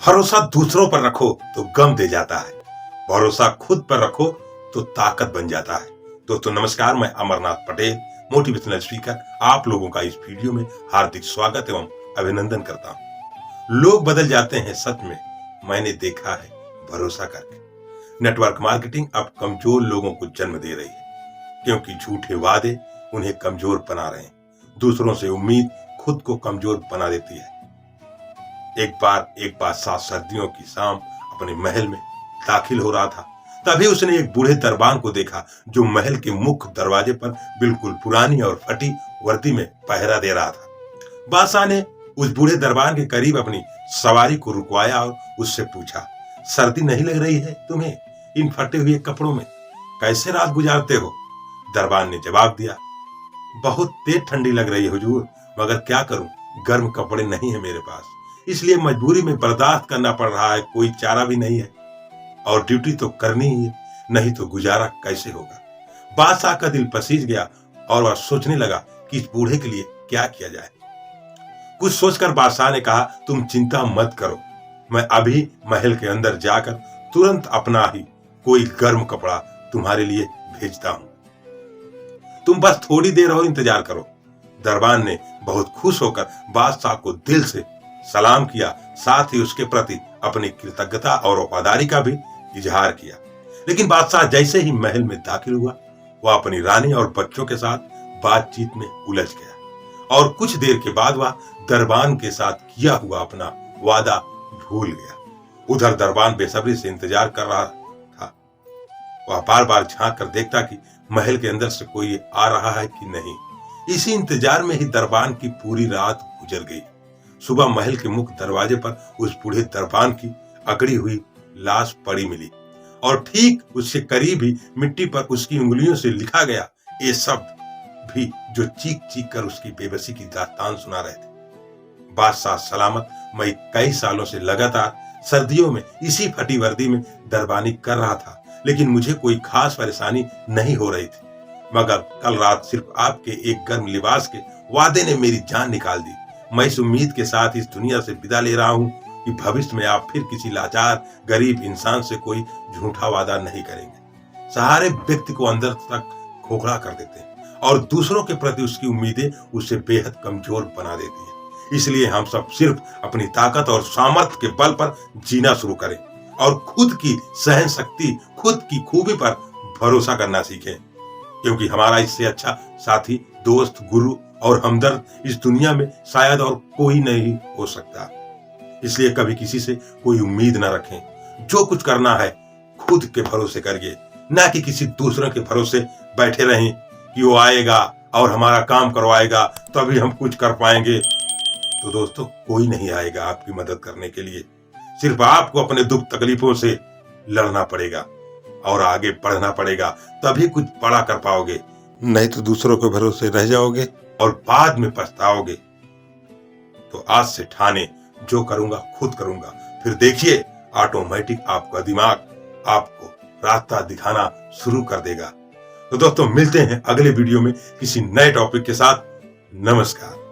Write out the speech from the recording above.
भरोसा दूसरों पर रखो तो गम दे जाता है, भरोसा खुद पर रखो तो ताकत बन जाता है। दोस्तों नमस्कार, मैं अमरनाथ पटेल, मोटिवेशनल स्पीकर, आप लोगों का इस वीडियो में हार्दिक स्वागत एवं अभिनंदन करता हूं। लोग बदल जाते हैं सच में, मैंने देखा है भरोसा करके। नेटवर्क मार्केटिंग अब कमजोर लोगों को जन्म दे रही है, क्योंकि झूठे वादे उन्हें कमजोर बना रहे हैं। दूसरों से उम्मीद खुद को कमजोर बना देती है। एक बार साथ सर्दियों की शाम अपने महल में दाखिल हो रहा था, तभी उसने एक बूढ़े दरबान को देखा जो महल के मुख्य दरवाजे पर बिल्कुल पुरानी और फटी वर्दी में पहरा दे रहा था। बादशाह ने उस बूढ़े दरबान के करीब अपनी सवारी को रुकवाया और उससे पूछा, सर्दी नहीं लग रही है तुम्हें इन फटे हुए कपड़ों में? कैसे रात गुजारते हो? दरबान ने जवाब दिया, बहुत तेज ठंडी लग रही है हुजूर, मगर क्या करूं, गर्म कपड़े नहीं है मेरे पास, इसलिए मजबूरी में बर्दाश्त करना पड़ रहा है, कोई चारा भी नहीं है और ड्यूटी तो करनी ही है, नहीं तो गुजारा कैसे होगा। बादशाह का दिल पसीज गया और वह सोचने लगा कि इस बूढ़े के लिए क्या किया जाए। कुछ सोचकर बादशाह ने कहा, तुम चिंता मत करो, मैं अभी महल के अंदर जाकर तुरंत अपना ही कोई गर्म कपड़ा तुम्हारे लिए भेजता हूं, तुम बस थोड़ी देर और इंतजार करो। दरबान ने बहुत खुश होकर बादशाह को दिल से सलाम किया, साथ ही उसके प्रति अपनी कृतज्ञता और वफादारी का भी इजहार किया। लेकिन बादशाह जैसे ही महल में दाखिल हुआ, वह अपनी रानी और बच्चों के साथ बातचीत में उलझ गया और कुछ देर के बाद वह दरबान के साथ किया हुआ अपना वादा भूल गया। उधर दरबान बेसब्री से इंतजार कर रहा था। वह बार बार झांक कर देखता कि महल के अंदर से कोई आ रहा है कि नहीं। इसी इंतजार में ही दरबान की पूरी रात गुजर गई। सुबह महल के मुख्य दरवाजे पर उस बूढ़े दरबान की अकड़ी हुई लाश पड़ी मिली और ठीक उसके करीब ही मिट्टी पर उसकी उंगलियों से लिखा गया ये शब्द भी, जो चीख चीख कर उसकी बेबसी की दास्तान सुना रहे थे। बादशाह सलामत मैं कई सालों से लगातार सर्दियों में इसी फटी वर्दी में दरबानी कर रहा था, लेकिन मुझे कोई खास परेशानी नहीं हो रही थी, मगर कल रात सिर्फ आपके एक गर्म लिबास के वादे ने मेरी जान निकाल दी। मैं इस उम्मीद के साथ इस दुनिया से विदा ले रहा हूं कि भविष्य में आप फिर किसी लाचार गरीब इंसान से कोई झूठा वादा नहीं करेंगे। सहारे व्यक्ति को अंदर तक खोखला कर देते हैं और दूसरों के प्रति उसकी उम्मीदें उसे बेहद कमजोर बना देती है। इसलिए हम सब सिर्फ अपनी ताकत और सामर्थ्य के बल पर जीना शुरू करें और खुद की सहन शक्ति, खुद की खूबी पर भरोसा करना सीखें, क्योंकि हमारा इससे अच्छा साथी, दोस्त, गुरु और हमदर्द इस दुनिया में शायद और कोई नहीं हो सकता। इसलिए कभी किसी से कोई उम्मीद न रखें। जो कुछ करना है खुद के भरोसे करिए, ना कि किसी दूसरे के भरोसे बैठे रहें कि वो आएगा और हमारा काम करवाएगा तभी हम कुछ कर पाएंगे। तो दोस्तों, कोई नहीं आएगा आपकी मदद करने के लिए। सिर्फ आपको अपने दुख तकलीफों से लड़ना पड़ेगा और आगे बढ़ना पड़ेगा, तभी कुछ बड़ा कर पाओगे, नहीं तो दूसरों के भरोसे रह जाओगे और बाद में पछताओगे। तो आज से ठाने, जो करूंगा खुद करूंगा, फिर देखिए ऑटोमेटिक आपका दिमाग आपको रास्ता दिखाना शुरू कर देगा। तो दोस्तों, मिलते हैं अगले वीडियो में किसी नए टॉपिक के साथ। नमस्कार।